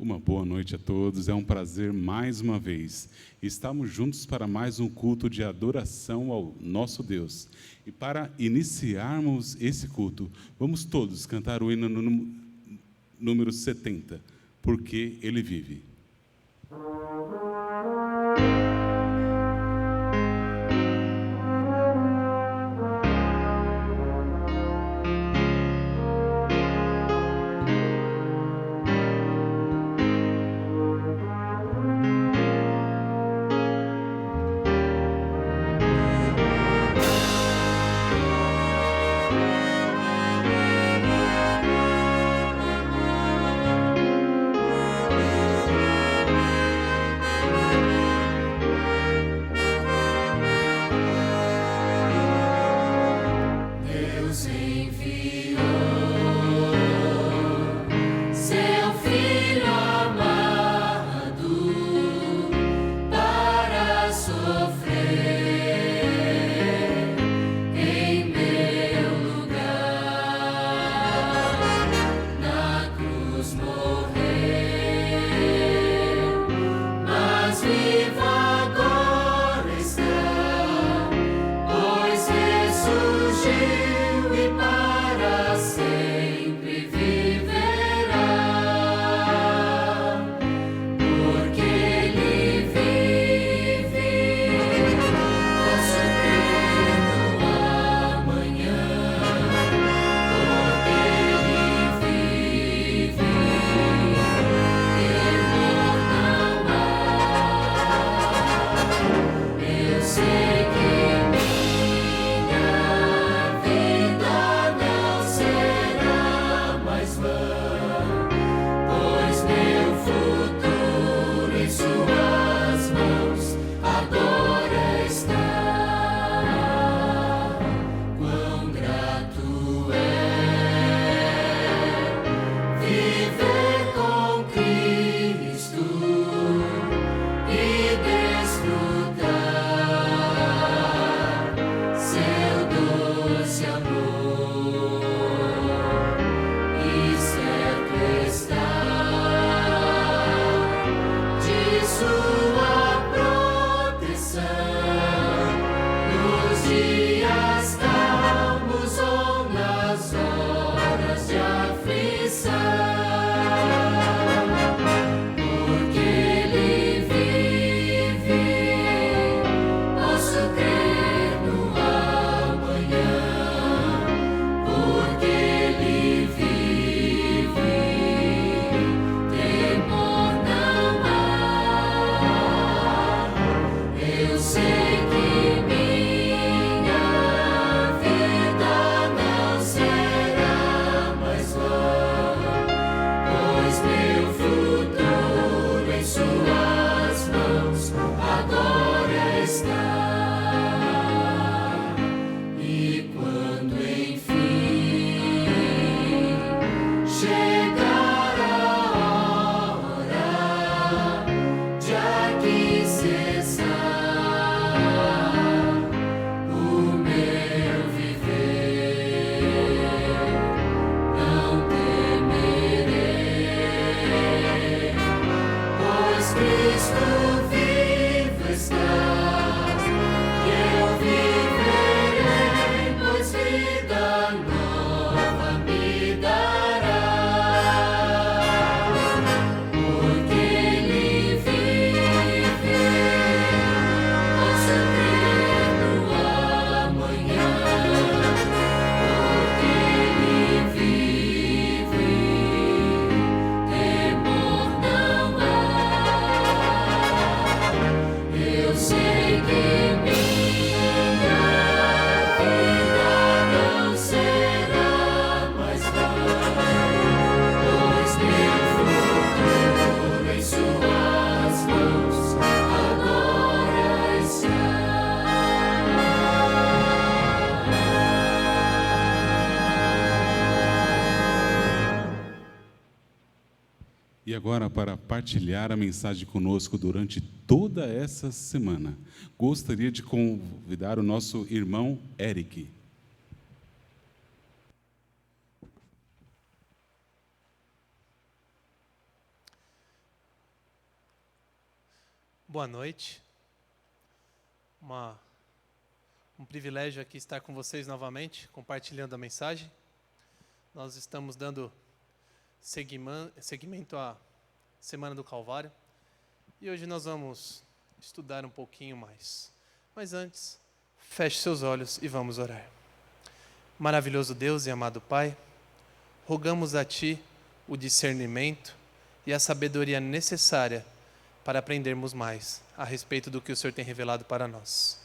Uma boa noite a todos, é um prazer mais uma vez estarmos juntos para mais um culto de adoração ao nosso Deus. E para iniciarmos esse culto, vamos todos cantar o hino número 70, Porque Ele Vive. E agora, para partilhar a mensagem conosco durante toda essa semana, gostaria de convidar o nosso irmão Eric. Boa noite. Um privilégio aqui estar com vocês novamente, compartilhando a mensagem. Nós estamos dando seguimento à Semana do Calvário e hoje nós vamos estudar um pouquinho mais. Mas antes, feche seus olhos e vamos orar. Maravilhoso Deus e amado Pai, rogamos a Ti o discernimento e a sabedoria necessária para aprendermos mais a respeito do que o Senhor tem revelado para nós.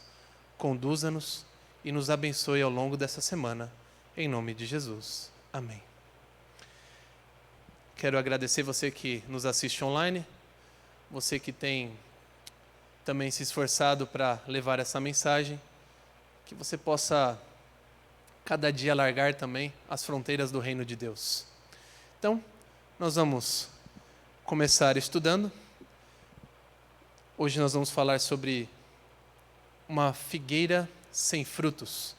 Conduza-nos e nos abençoe ao longo dessa semana, em nome de Jesus. Amém. Quero agradecer você que nos assiste online, você que tem também se esforçado para levar essa mensagem, que você possa cada dia alargar também as fronteiras do reino de Deus. Então, nós vamos começar estudando. Hoje nós vamos falar sobre uma figueira sem frutos.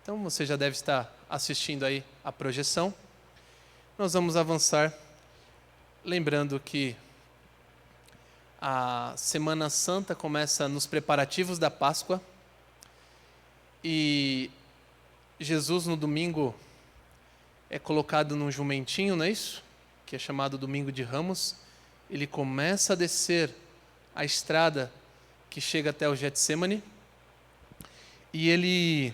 Então você já deve estar assistindo aí a projeção. Nós vamos avançar, lembrando que a Semana Santa começa nos preparativos da Páscoa e Jesus no domingo é colocado num jumentinho, não é isso? Que é chamado Domingo de Ramos. Ele começa a descer a estrada que chega até o Getsêmani e ele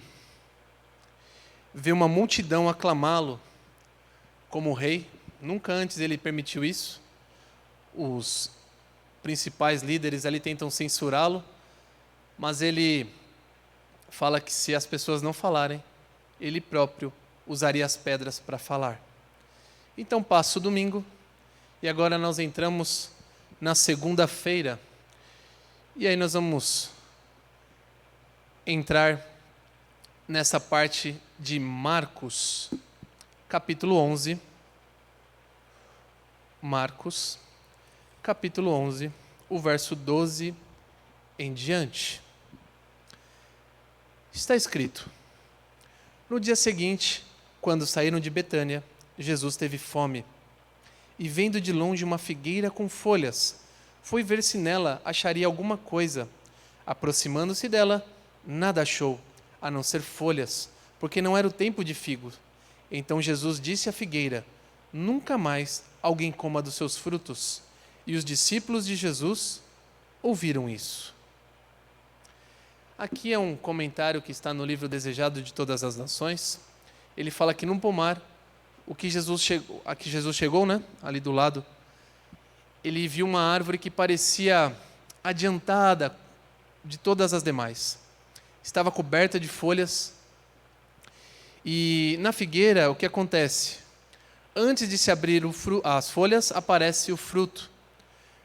vê uma multidão aclamá-lo como rei. Nunca antes ele permitiu isso. Os principais líderes ali tentam censurá-lo, mas ele fala que se as pessoas não falarem, ele próprio usaria as pedras para falar. Então passa o domingo e agora nós entramos na segunda-feira. E aí nós vamos entrar nessa parte de Marcos, capítulo 11. Marcos, capítulo 11, o verso 12 em diante. Está escrito: No dia seguinte, quando saíram de Betânia, Jesus teve fome. E vendo de longe uma figueira com folhas, foi ver se nela acharia alguma coisa. Aproximando-se dela, nada achou, a não ser folhas, porque não era o tempo de figos. Então Jesus disse à figueira: Nunca mais alguém coma dos seus frutos. E os discípulos de Jesus ouviram isso. Aqui é um comentário que está no livro Desejado de Todas as Nações. Ele fala que num pomar, a que Jesus chegou, né, ali do lado, ele viu uma árvore que parecia adiantada de todas as demais. Estava coberta de folhas. E na figueira, o que acontece? Antes de se abrir as folhas, aparece o fruto.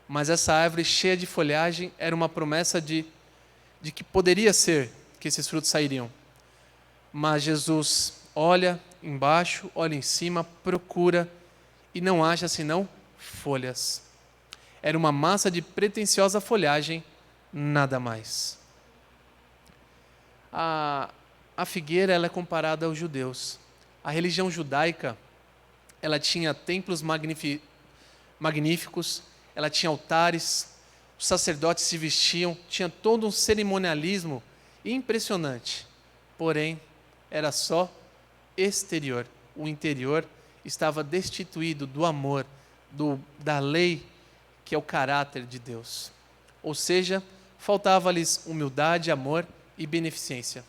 Mas essa árvore cheia de folhagem era uma promessa de que poderia ser que esses frutos sairiam. Mas Jesus olha embaixo, olha em cima, procura e não acha senão folhas. Era uma massa de pretensiosa folhagem, nada mais. A figueira ela é comparada aos judeus. A religião judaica ela tinha templos magníficos, ela tinha altares, os sacerdotes se vestiam, tinha todo um cerimonialismo impressionante. Porém, era só exterior. O interior estava destituído do amor, da lei, que é o caráter de Deus. Ou seja, faltava-lhes humildade, amor e beneficência.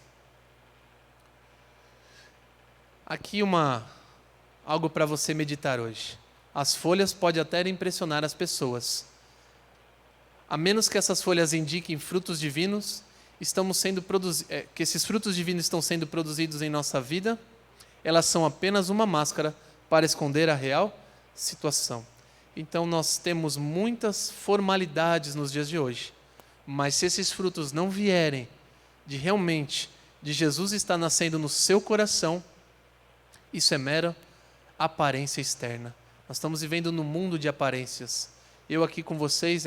Aqui algo para você meditar hoje. As folhas podem até impressionar as pessoas. A menos que essas folhas indiquem frutos divinos, que esses frutos divinos estão sendo produzidos em nossa vida, elas são apenas uma máscara para esconder a real situação. Então nós temos muitas formalidades nos dias de hoje, mas se esses frutos não vierem de Jesus estar nascendo no seu coração, isso é mera aparência externa. Nós estamos vivendo num mundo de aparências. Eu aqui com vocês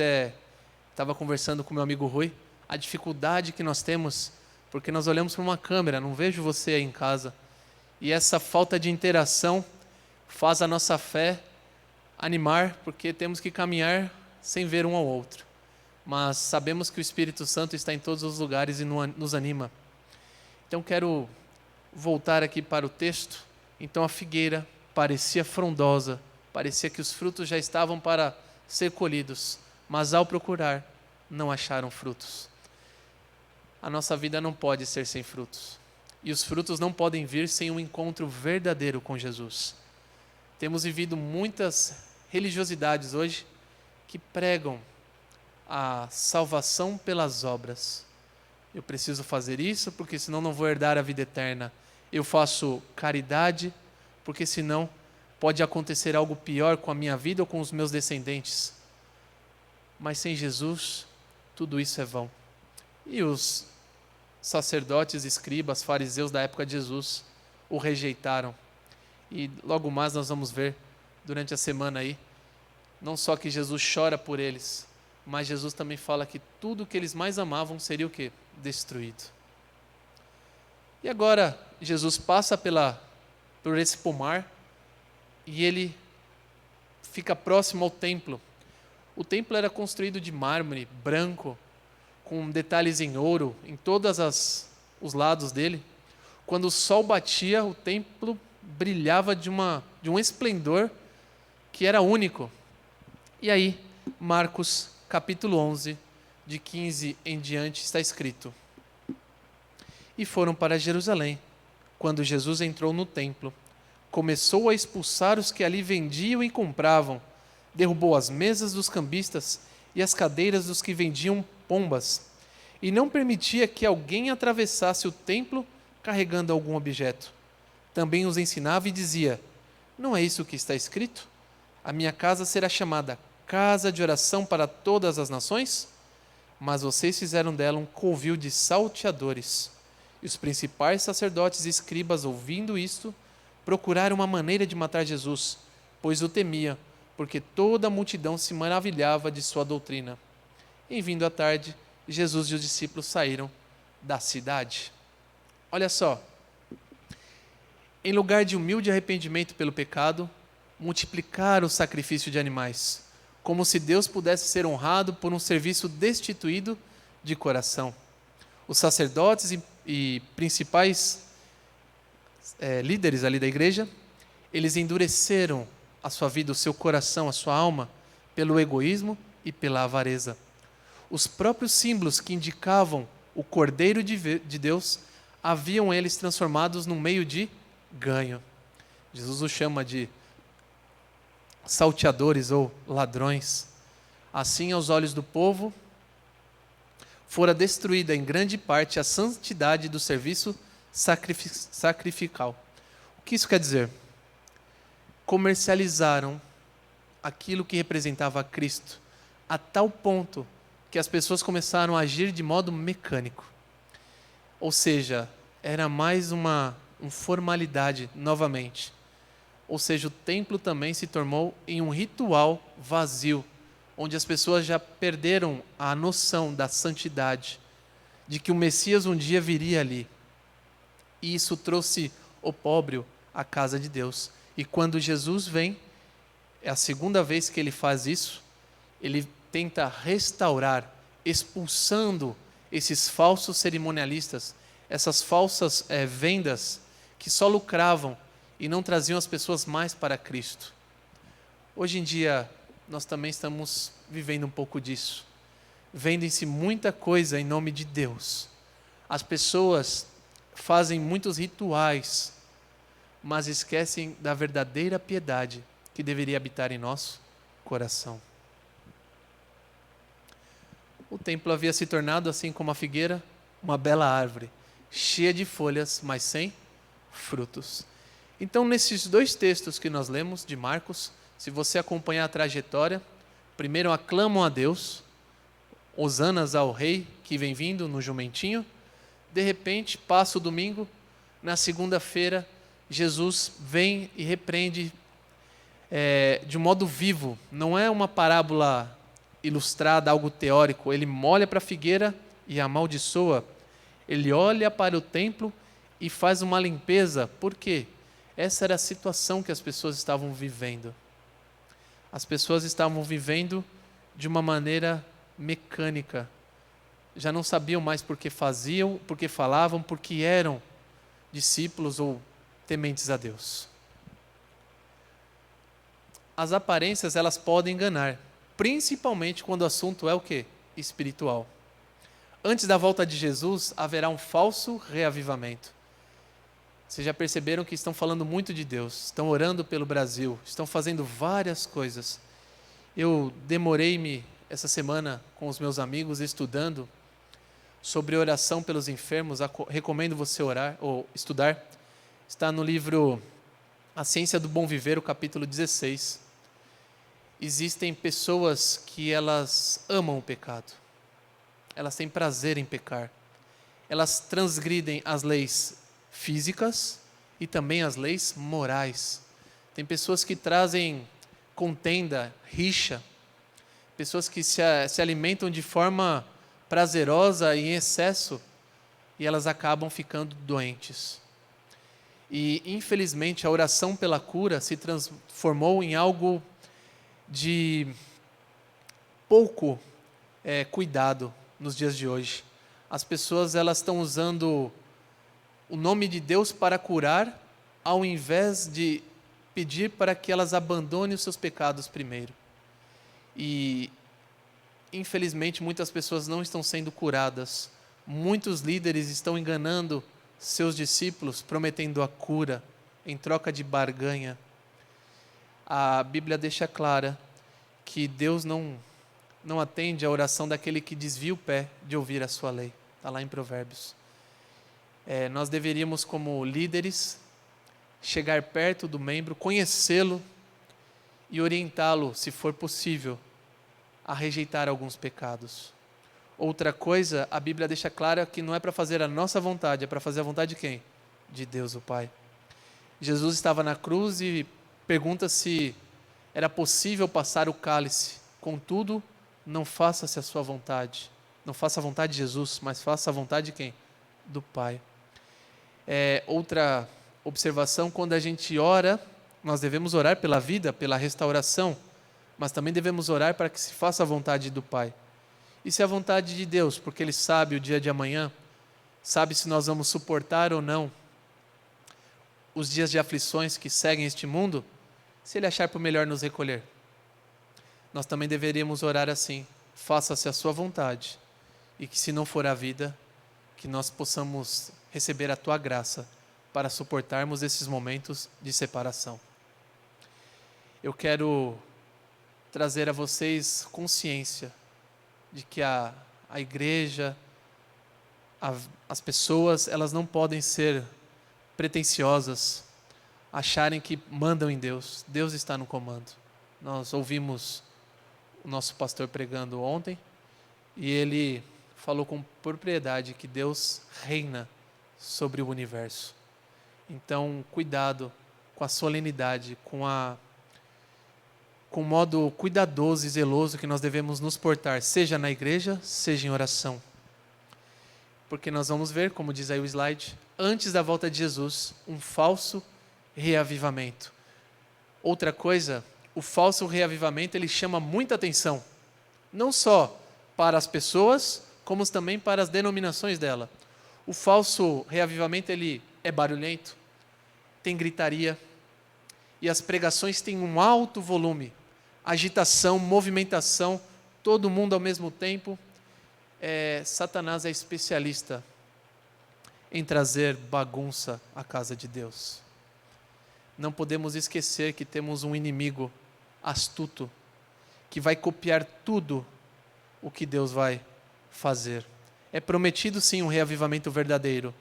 estava conversando com meu amigo Rui, a dificuldade que nós temos, porque nós olhamos para uma câmera, não vejo você aí em casa, e essa falta de interação faz a nossa fé animar, porque temos que caminhar sem ver um ao outro. mas sabemos que o Espírito Santo está em todos os lugares e nos anima. Então quero voltar aqui para o texto. Então a figueira parecia frondosa, parecia que os frutos já estavam para ser colhidos, mas ao procurar, não acharam frutos. A nossa vida não pode ser sem frutos. E os frutos não podem vir sem um encontro verdadeiro com Jesus. Temos vivido muitas religiosidades hoje que pregam a salvação pelas obras. Eu preciso fazer isso porque senão não vou herdar a vida eterna. Eu faço caridade porque senão pode acontecer algo pior com a minha vida ou com os meus descendentes. Mas sem Jesus, tudo isso é vão. E os sacerdotes, escribas, fariseus da época de Jesus o rejeitaram. E logo mais nós vamos ver durante a semana aí, não só que Jesus chora por eles, mas Jesus também fala que tudo que eles mais amavam seria o quê? Destruído. E agora Jesus passa por esse pomar e ele fica próximo ao templo. O templo era construído de mármore branco, com detalhes em ouro em todos os lados dele. Quando o sol batia, o templo brilhava de um esplendor que era único. E aí, Marcos capítulo 11, de 15 em diante, está escrito: E foram para Jerusalém. Quando Jesus entrou no templo, começou a expulsar os que ali vendiam e compravam, derrubou as mesas dos cambistas e as cadeiras dos que vendiam pombas, e não permitia que alguém atravessasse o templo carregando algum objeto. Também os ensinava e dizia: Não é isso que está escrito? A minha casa será chamada casa de oração para todas as nações? Mas vocês fizeram dela um covil de salteadores. E os principais sacerdotes e escribas, ouvindo isto, procuraram uma maneira de matar Jesus, pois o temia, porque toda a multidão se maravilhava de sua doutrina. Em vindo a tarde, Jesus e os discípulos saíram da cidade. Olha só, em lugar de humilde arrependimento pelo pecado, multiplicaram o sacrifício de animais, como se Deus pudesse ser honrado por um serviço destituído de coração. Os sacerdotes e principais líderes ali da igreja, eles endureceram a sua vida, o seu coração, a sua alma, pelo egoísmo e pela avareza. Os próprios símbolos que indicavam o Cordeiro de Deus haviam eles transformados num meio de ganho. Jesus os chama de salteadores ou ladrões. Assim, aos olhos do povo, fora destruída em grande parte a santidade do serviço sacrificial. O que isso quer dizer? Comercializaram aquilo que representava Cristo, a tal ponto que as pessoas começaram a agir de modo mecânico. Ou seja, era mais uma formalidade novamente. Ou seja, o templo também se tornou em um ritual vazio, onde as pessoas já perderam a noção da santidade, de que o Messias um dia viria ali. E isso trouxe opróbrio à casa de Deus. E quando Jesus vem, é a segunda vez que ele faz isso, ele tenta restaurar, expulsando esses falsos cerimonialistas, essas falsas vendas que só lucravam e não traziam as pessoas mais para Cristo. Hoje em dia, nós também estamos vivendo um pouco disso. Vendem-se muita coisa em nome de Deus. As pessoas fazem muitos rituais, mas esquecem da verdadeira piedade que deveria habitar em nosso coração. O templo havia se tornado, assim como a figueira, uma bela árvore, cheia de folhas, mas sem frutos. Então, nesses dois textos que nós lemos de Marcos, se você acompanhar a trajetória, primeiro aclamam a Deus, hosanas ao rei que vem vindo no jumentinho. De repente, passa o domingo, na segunda-feira, Jesus vem e repreende de um modo vivo. Não é uma parábola ilustrada, algo teórico. Ele olha para a figueira e amaldiçoa. Ele olha para o templo e faz uma limpeza. Por quê? Essa era a situação que as pessoas estavam vivendo. As pessoas estavam vivendo de uma maneira mecânica. Já não sabiam mais por que faziam, por que falavam, porque eram discípulos ou tementes a Deus. As aparências, elas podem enganar, principalmente quando o assunto é o quê? Espiritual. Antes da volta de Jesus, haverá um falso reavivamento. Vocês já perceberam que estão falando muito de Deus, estão orando pelo Brasil, estão fazendo várias coisas. Eu demorei-me essa semana com os meus amigos estudando sobre oração pelos enfermos. Recomendo você orar ou estudar. Está no livro A Ciência do Bom Viver, o capítulo 16. Existem pessoas que elas amam o pecado. Elas têm prazer em pecar. Elas transgridem as leis físicas e também as leis morais. Tem pessoas que trazem contenda, rixa. Pessoas que se alimentam de forma prazerosa e em excesso, e elas acabam ficando doentes. E, infelizmente, a oração pela cura se transformou em algo de pouco cuidado nos dias de hoje. As pessoas elas estão usando o nome de Deus para curar, ao invés de pedir para que elas abandonem os seus pecados primeiro. E, infelizmente, muitas pessoas não estão sendo curadas. Muitos líderes estão enganando seus discípulos, prometendo a cura em troca de barganha. A Bíblia deixa clara que Deus não atende a oração daquele que desvia o pé de ouvir a sua lei. Está lá em Provérbios. Nós deveríamos, como líderes, chegar perto do membro, conhecê-lo e orientá-lo, se for possível, a rejeitar alguns pecados. Outra coisa, a Bíblia deixa clara que não é para fazer a nossa vontade, é para fazer a vontade de quem? De Deus, o Pai. Jesus estava na cruz e pergunta se era possível passar o cálice. Contudo, não faça-se a sua vontade. Não faça a vontade de Jesus, mas faça a vontade de quem? Do Pai. Outra observação, quando a gente ora, nós devemos orar pela vida, pela restauração, mas também devemos orar para que se faça a vontade do Pai. Isso é a vontade de Deus, porque Ele sabe o dia de amanhã, sabe se nós vamos suportar ou não os dias de aflições que seguem este mundo, se Ele achar por melhor nos recolher. Nós também deveríamos orar assim: faça-se a sua vontade, e que, se não for a vida, que nós possamos receber a Tua graça para suportarmos esses momentos de separação. Eu quero trazer a vocês consciência de que a igreja, as pessoas, elas não podem ser pretensiosas, acharem que mandam em Deus. Deus está no comando. Nós ouvimos o nosso pastor pregando ontem, e ele falou com propriedade que Deus reina sobre o universo. Então, cuidado com a solenidade, com o modo cuidadoso e zeloso que nós devemos nos portar, seja na igreja, seja em oração. Porque nós vamos ver, como diz aí o slide, antes da volta de Jesus, um falso reavivamento. Outra coisa, o falso reavivamento, ele chama muita atenção, não só para as pessoas, como também para as denominações dela. O falso reavivamento, ele é barulhento, tem gritaria, e as pregações têm um alto volume, agitação, movimentação, todo mundo ao mesmo tempo. Satanás é especialista em trazer bagunça à casa de Deus. Não podemos esquecer que temos um inimigo astuto, que vai copiar tudo o que Deus vai fazer. É prometido sim um reavivamento verdadeiro,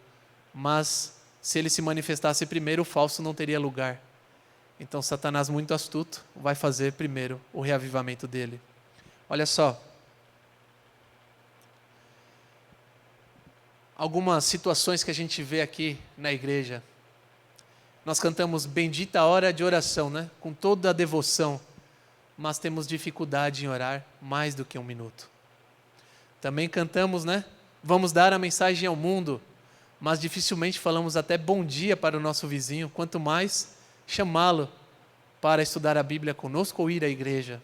mas se ele se manifestasse primeiro, o falso não teria lugar. Então Satanás, muito astuto, vai fazer primeiro o reavivamento dele. Olha só, algumas situações que a gente vê aqui na igreja. Nós cantamos Bendita a Hora de Oração, né? Com toda a devoção, mas temos dificuldade em orar mais do que 1 minuto. Também cantamos, né? Vamos dar a mensagem ao mundo, mas dificilmente falamos até bom dia para o nosso vizinho, quanto mais chamá-lo para estudar a Bíblia conosco ou ir à igreja.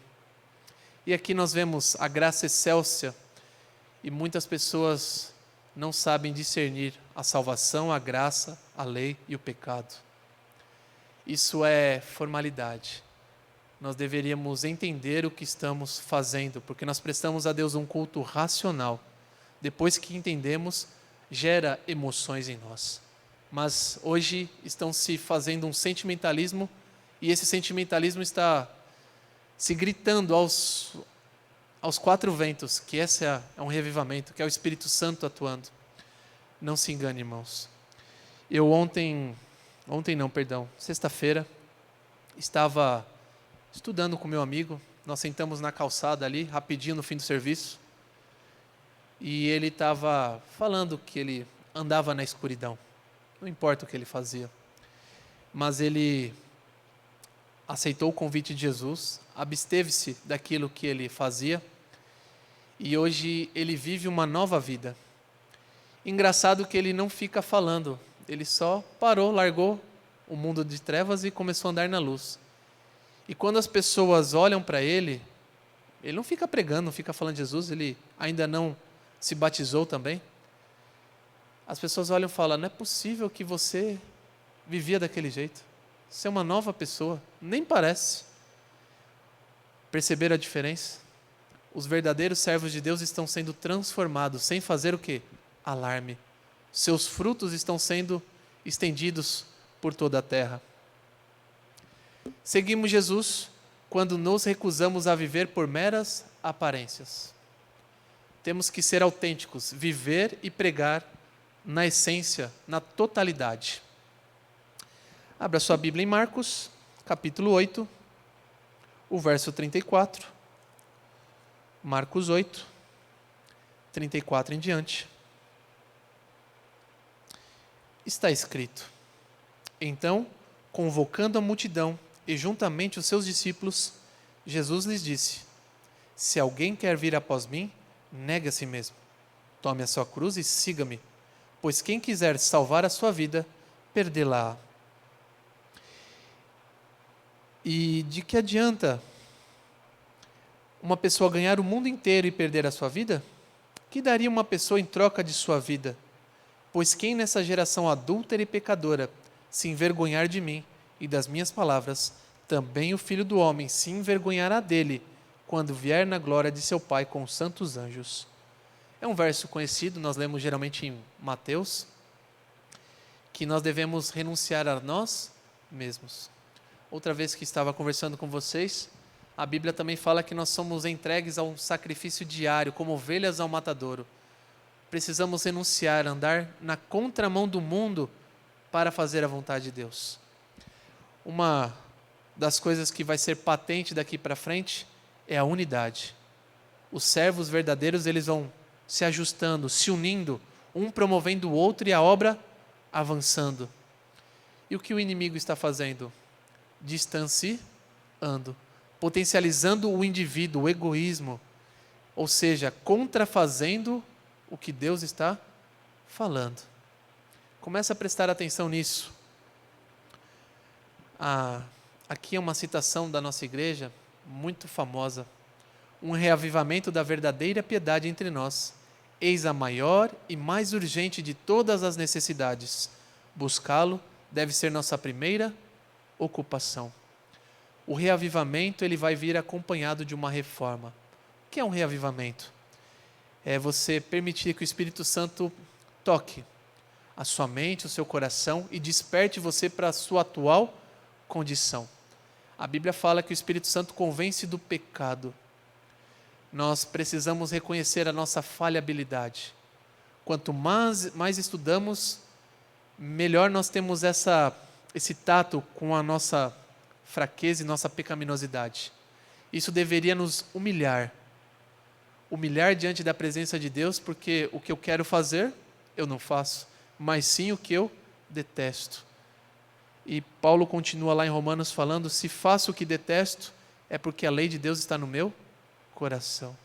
E aqui nós vemos a graça excelsa e muitas pessoas não sabem discernir a salvação, a graça, a lei e o pecado. Isso é formalidade. Nós deveríamos entender o que estamos fazendo, porque nós prestamos a Deus um culto racional. Depois que entendemos, gera emoções em nós. Mas hoje estão se fazendo um sentimentalismo, e esse sentimentalismo está se gritando aos quatro ventos, que esse é um revivamento, que é o Espírito Santo atuando. Não se engane, irmãos. Eu sexta-feira, estava estudando com meu amigo, nós sentamos na calçada ali, rapidinho no fim do serviço, e ele estava falando que ele andava na escuridão, não importa o que ele fazia, mas ele aceitou o convite de Jesus, absteve-se daquilo que ele fazia, e hoje ele vive uma nova vida. Engraçado que ele não fica falando, ele só parou, largou o mundo de trevas e começou a andar na luz. E quando as pessoas olham para ele não fica pregando, não fica falando de Jesus, ele ainda não se batizou também. As pessoas olham e falam, não é possível que você vivia daquele jeito. Você é uma nova pessoa, nem parece. Perceberam a diferença? Os verdadeiros servos de Deus estão sendo transformados, sem fazer o quê? Alarme. Seus frutos estão sendo estendidos por toda a terra. Seguimos Jesus quando nos recusamos a viver por meras aparências. Temos que ser autênticos, viver e pregar na essência, na totalidade. Abra sua Bíblia em Marcos, capítulo 8, o verso 34. Marcos 8, 34 em diante. Está escrito: Então, convocando a multidão e juntamente os seus discípulos, Jesus lhes disse: Se alguém quer vir após mim, negue a si mesmo. Tome a sua cruz e siga-me, pois quem quiser salvar a sua vida, perdê-la-á. E de que adianta uma pessoa ganhar o mundo inteiro e perder a sua vida? Que daria uma pessoa em troca de sua vida? Pois quem nessa geração adúltera e pecadora se envergonhar de mim e das minhas palavras, também o Filho do Homem se envergonhará dele, quando vier na glória de seu Pai com os santos anjos. É um verso conhecido, nós lemos geralmente em Mateus, que nós devemos renunciar a nós mesmos. Outra vez que estava conversando com vocês, a Bíblia também fala que nós somos entregues a um sacrifício diário, como ovelhas ao matadouro. Precisamos renunciar, andar na contramão do mundo para fazer a vontade de Deus. Uma das coisas que vai ser patente daqui para frente é a unidade. Os servos verdadeiros, eles vão se ajustando, se unindo, um promovendo o outro e a obra avançando. E o que o inimigo está fazendo? Distanciando, potencializando o indivíduo, o egoísmo, ou seja, contrafazendo o que Deus está falando. Começa a prestar atenção nisso. Aqui é uma citação da nossa igreja, muito famosa. Um reavivamento da verdadeira piedade entre nós. Eis a maior e mais urgente de todas as necessidades. Buscá-lo deve ser nossa primeira ocupação. O reavivamento, ele vai vir acompanhado de uma reforma. O que é um reavivamento? É você permitir que o Espírito Santo toque a sua mente, o seu coração e desperte você para a sua atual condição. A Bíblia fala que o Espírito Santo convence do pecado. Nós precisamos reconhecer a nossa falhabilidade. Quanto mais estudamos, melhor nós temos esse tato com a nossa fraqueza e nossa pecaminosidade. Isso deveria nos humilhar diante da presença de Deus, porque o que eu quero fazer, eu não faço, mas sim o que eu detesto. E Paulo continua lá em Romanos falando, se faço o que detesto, é porque a lei de Deus está no meu coração.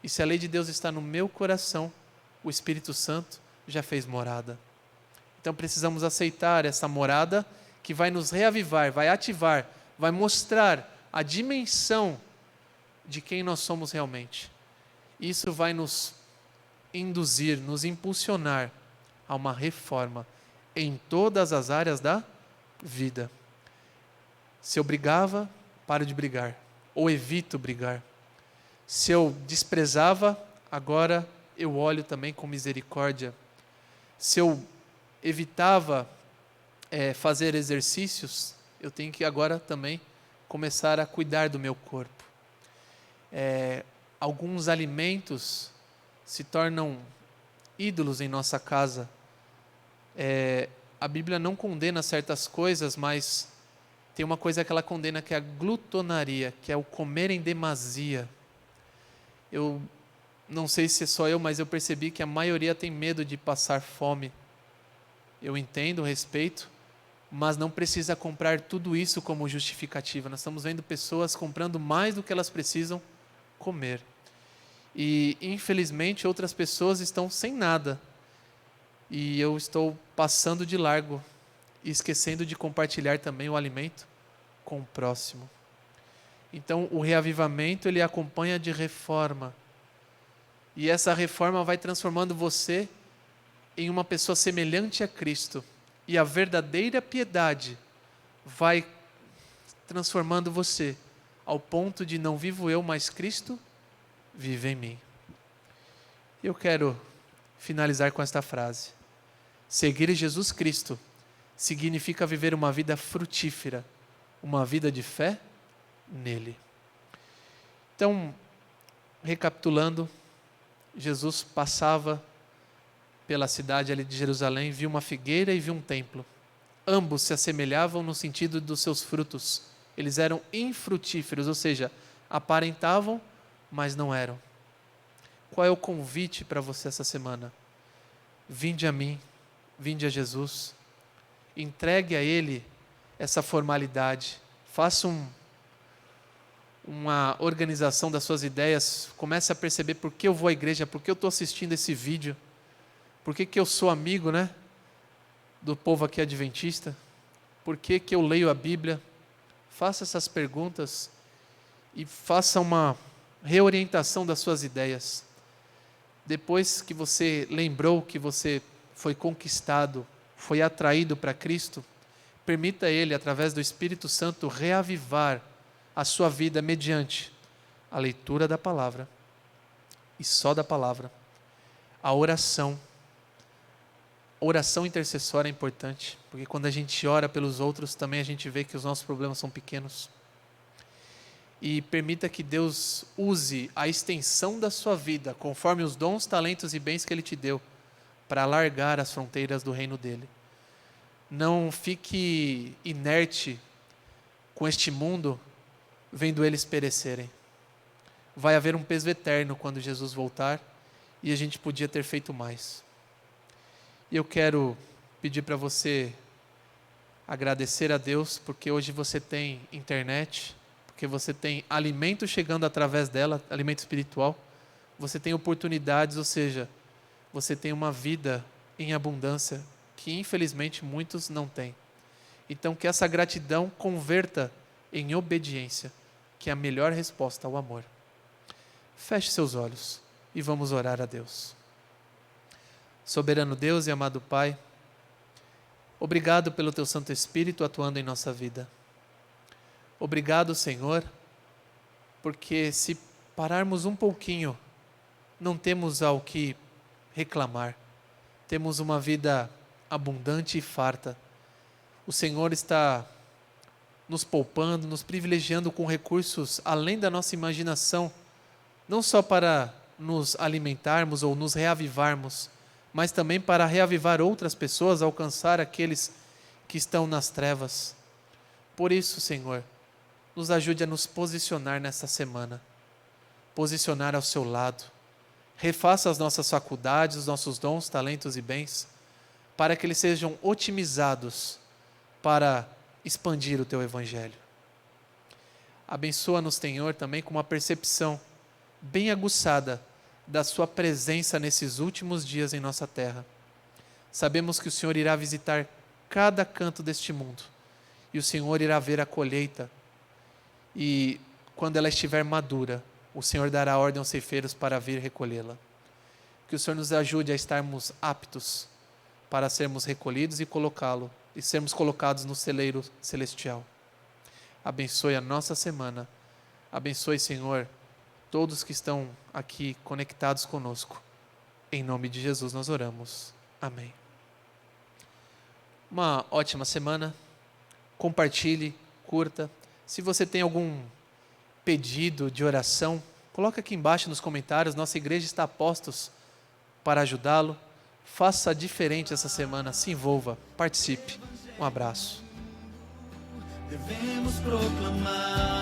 E se a lei de Deus está no meu coração, o Espírito Santo já fez morada. Então precisamos aceitar essa morada que vai nos reavivar, vai ativar, vai mostrar a dimensão de quem nós somos realmente. Isso vai nos induzir, nos impulsionar a uma reforma em todas as áreas da vida. Se eu brigava, paro de brigar, ou evito brigar. Se eu desprezava, agora eu olho também com misericórdia. Se eu evitava fazer exercícios, eu tenho que agora também começar a cuidar do meu corpo. Alguns alimentos se tornam ídolos em nossa casa. A Bíblia não condena certas coisas, mas tem uma coisa que ela condena, que é a glutonaria, que é o comer em demasia. Eu não sei se é só eu, mas eu percebi que a maioria tem medo de passar fome. Eu entendo, respeito, mas não precisa comprar tudo isso como justificativa. Nós estamos vendo pessoas comprando mais do que elas precisam comer. E, infelizmente, outras pessoas estão sem nada. E eu estou passando de largo e esquecendo de compartilhar também o alimento com o próximo. Então, o reavivamento, ele acompanha de reforma. E essa reforma vai transformando você em uma pessoa semelhante a Cristo. E a verdadeira piedade vai transformando você ao ponto de não vivo eu, mas Cristo vive em mim. Eu quero finalizar com esta frase. Seguir Jesus Cristo significa viver uma vida frutífera, uma vida de fé nele. Então, recapitulando, Jesus passava pela cidade ali de Jerusalém, viu uma figueira e viu um templo. Ambos se assemelhavam no sentido dos seus frutos. Eles eram infrutíferos, ou seja, aparentavam, mas não eram. Qual é o convite para você essa semana? Vinde a mim, vinde a Jesus, entregue a Ele essa formalidade, faça uma organização das suas ideias, comece a perceber por que eu vou à igreja, por que eu estou assistindo esse vídeo, por que eu sou amigo, do povo aqui adventista, por que eu leio a Bíblia. Faça essas perguntas e faça uma reorientação das suas ideias. Depois que você lembrou que você foi conquistado, foi atraído para Cristo, permita Ele, através do Espírito Santo, reavivar a sua vida mediante a leitura da palavra, e só da palavra, a oração. Oração intercessória é importante, porque quando a gente ora pelos outros, também a gente vê que os nossos problemas são pequenos. E permita que Deus use a extensão da sua vida, conforme os dons, talentos e bens que Ele te deu, para alargar as fronteiras do reino dEle. Não fique inerte com este mundo, vendo eles perecerem. Vai haver um peso eterno quando Jesus voltar, e a gente podia ter feito mais. E eu quero pedir para você agradecer a Deus, porque hoje você tem internet, porque você tem alimento chegando através dela, alimento espiritual, você tem oportunidades, ou seja, você tem uma vida em abundância, que infelizmente muitos não têm. Então que essa gratidão converta em obediência, que é a melhor resposta ao amor. Feche seus olhos e vamos orar a Deus. Soberano Deus e amado Pai, obrigado pelo Teu Santo Espírito atuando em nossa vida. Obrigado, Senhor, porque se pararmos um pouquinho, não temos ao que reclamar. Temos uma vida abundante e farta. O Senhor está nos poupando, nos privilegiando com recursos além da nossa imaginação, não só para nos alimentarmos ou nos reavivarmos, mas também para reavivar outras pessoas, alcançar aqueles que estão nas trevas. Por isso, Senhor, nos ajude a nos posicionar nesta semana, posicionar ao seu lado. Refaça as nossas faculdades, os nossos dons, talentos e bens, para que eles sejam otimizados para expandir o Teu Evangelho. Abençoa-nos, Senhor, também com uma percepção bem aguçada da Sua presença nesses últimos dias em nossa terra. Sabemos que o Senhor irá visitar cada canto deste mundo, e o Senhor irá ver a colheita, e quando ela estiver madura, o Senhor dará ordem aos ceifeiros para vir recolhê-la. Que o Senhor nos ajude a estarmos aptos para sermos recolhidos e sermos colocados no celeiro celestial. Abençoe a nossa semana. Abençoe, Senhor, todos que estão aqui conectados conosco. Em nome de Jesus nós oramos. Amém. Uma ótima semana. Compartilhe, curta. Se você tem algum pedido de oração, coloque aqui embaixo nos comentários. Nossa igreja está a postos para ajudá-lo. Faça diferente essa semana. Se envolva, participe. Um abraço. Devemos proclamar